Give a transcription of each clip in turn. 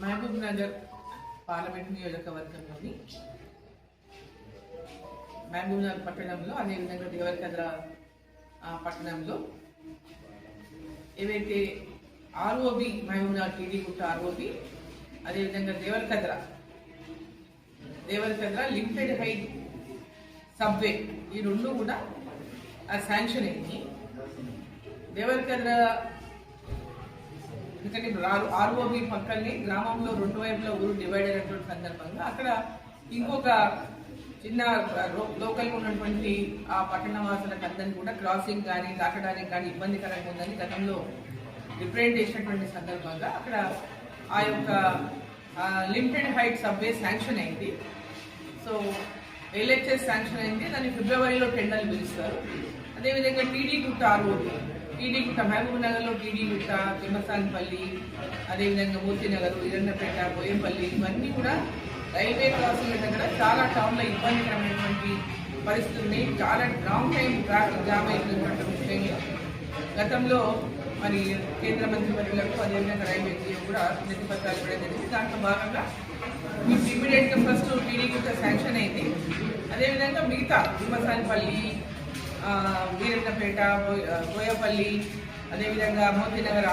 Mahabub Nagar parliament నియోజకవర్గంలోని మహబూబ్ నగర్ పట్టణంలో అదేవిధంగా దేవరకద్ర పట్టణంలో ఏవైతే ఆర్ఓబి మహబూబ్ నగర్ టీడీ గుట్ట ఆర్ఓబి అదేవిధంగా దేవరకద్ర లిమిటెడ్ హైట్ సబ్వే ఈ రెండు కూడా శాంక్షన్ అయింది. దేవరకద్ర ఎందుకంటే ఆర్ఓబి పక్కనే గ్రామంలో రెండు వైపుల ఊరు డివైడ్ అయినటువంటి సందర్భంగా అక్కడ ఇంకొక చిన్న లోకల్ ఉన్నటువంటి ఆ పట్టణ వాసులకు అందరినీ కూడా క్రాసింగ్ కానీ దాటడానికి కానీ ఇబ్బందికరంగా ఉందని గతంలో రిప్రజెంట్ చేసినటువంటి సందర్భంగా అక్కడ ఆ యొక్క లిమిటెడ్ హైట్ సబ్వే శాంక్షన్ అయింది. సో ఎల్హెచ్ఎస్ శాంక్షన్ అయింది. దాన్ని ఫిబ్రవరిలో టెండర్లు పిలుస్తారు. అదేవిధంగా టీడీ గుట్ట ఆర్ఓబి టీడీ గుట్ట మహబూబ్ నగర్లో టీడీ గుట్ట తిమ్మసానిపల్లి అదేవిధంగా మూర్తినగర్ ఇరన్నపేట బోయంపల్లి ఇవన్నీ కూడా రైల్వే క్రాసింగ్ దగ్గర చాలా టౌన్లో ఇబ్బందికరమైనటువంటి పరిస్థితుల్ని చాలా లాంగ్ టైం జామ్ అయినటువంటి విషయంలో గతంలో మరి కేంద్ర మంత్రి వర్యులకు అదేవిధంగా రైల్వే జీఎం కూడా ప్రతిపత్రాలు కూడా జరిగింది. దాంట్లో భాగంగా ఇప్పుడు ఇమీడియట్గా ఫస్ట్ టీడీ గుట్ట శాంక్షన్ అయింది. అదేవిధంగా మిగతా తిమ్మసానిపల్లి వీరన్నపేట బోయపల్లి అదేవిధంగా మోతీనగర్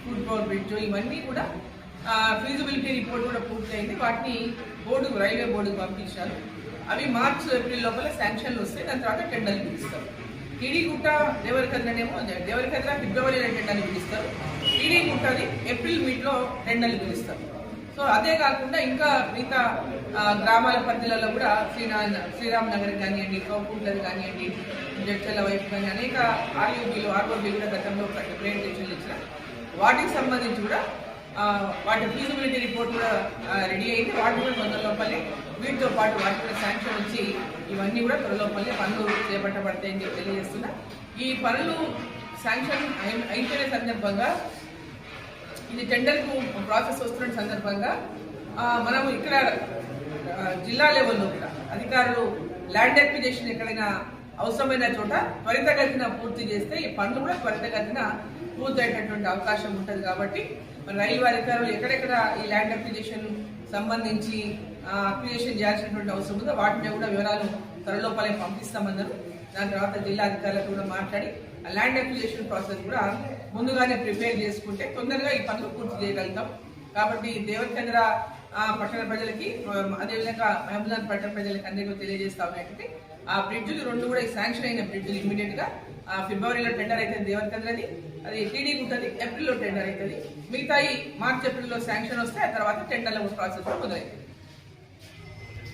ఫుట్బాల్ బ్రిడ్జ్ ఇవన్నీ కూడా ఫీజిబిలిటీ రిపోర్ట్ కూడా పూర్తయింది. వాటిని రైల్వే బోర్డుకు పంపించారు. అవి మార్చ్ ఏప్రిల్ లోపల శాంక్షన్లు వస్తాయి. దాని తర్వాత టెండర్లు పిలుస్తారు. టీడీ గుట్ట దేవరకద్రనేమో దేవరకద్ర ఫిబ్రవరిలో టెండర్లు పిలుస్తారు. టీడీ గుట్టది ఏప్రిల్ మిడ్లో టెండర్లు పిలుస్తారు. సో అదే కాకుండా ఇంకా మిగతా గ్రామాల పరిధిలలో కూడా శ్రీరామ్ నగర్ కానివ్వండి, కౌకుంట్లది కానివ్వండి, జడ్చల వైపు కానీ అనేక ఆర్ఓబి కూడా గతంలో రిప్రజెంటేషన్లు ఇచ్చిన వాటికి సంబంధించి కూడా వాటి ఫీజిబిలిటీ రిపోర్ట్ కూడా రెడీ అయింది. వాటి కూడా తొందరలోపలే వీటితో పాటు వాటి కూడా శాంక్షన్ వచ్చి ఇవన్నీ కూడా త్వరలోపలే పనులు చేపట్టబడతాయని చెప్పి తెలియజేస్తున్నా. ఈ పనులు శాంక్షన్ అయిపోయిన సందర్భంగా ఇది టెండర్కు ప్రాసెస్ వస్తున్న సందర్భంగా మనం ఇక్కడ జిల్లా లెవెల్లో కూడా అధికారులు ల్యాండ్ అక్విజిషన్ ఎక్కడైనా అవసరమైన చోట త్వరితగతిన పూర్తి చేస్తే ఈ పనులు కూడా త్వరితగతిన పూర్తయ్యేటటువంటి అవకాశం ఉంటుంది. కాబట్టి రైల్వే అధికారులు ఎక్కడెక్కడ ఈ ల్యాండ్ అక్విజిషన్ సంబంధించి అక్విజిషన్ చేయాల్సినటువంటి అవసరం ఉందో వాటిని కూడా వివరాలు త్వరలోపలే పంపిస్తామన్నారు. దాని తర్వాత జిల్లా అధికారులతో కూడా మాట్లాడి ఆ ల్యాండ్ అక్విజిషన్ ప్రాసెస్ కూడా ముందుగానే ప్రిపేర్ చేసుకుంటే తొందరగా ఈ పనులు పూర్తి చేయగలుగుతాం. కాబట్టి దేవరకద్ర పట్టణ ప్రజలకి అదేవిధంగా మహబూబ్ నగర్ పట్టణ ప్రజలకి అందరికీ తెలియజేస్తా ఉన్నట్టు ఆ బ్రిడ్జ్లు రెండు కూడా శాంక్షన్ అయిన బ్రిడ్జ్లు ఇమీడియట్ గా ఫిబ్రవరిలో టెండర్ అవుతుంది దేవరకద్రది, అది టీడీ గుట్టది ఏప్రిల్లో టెండర్ అవుతుంది. మిగతాయి మార్చ్ ఏప్రిల్లో శాంక్షన్ వస్తే ఆ తర్వాత టెండర్ల ప్రాసెస్ మొదలవుతుంది.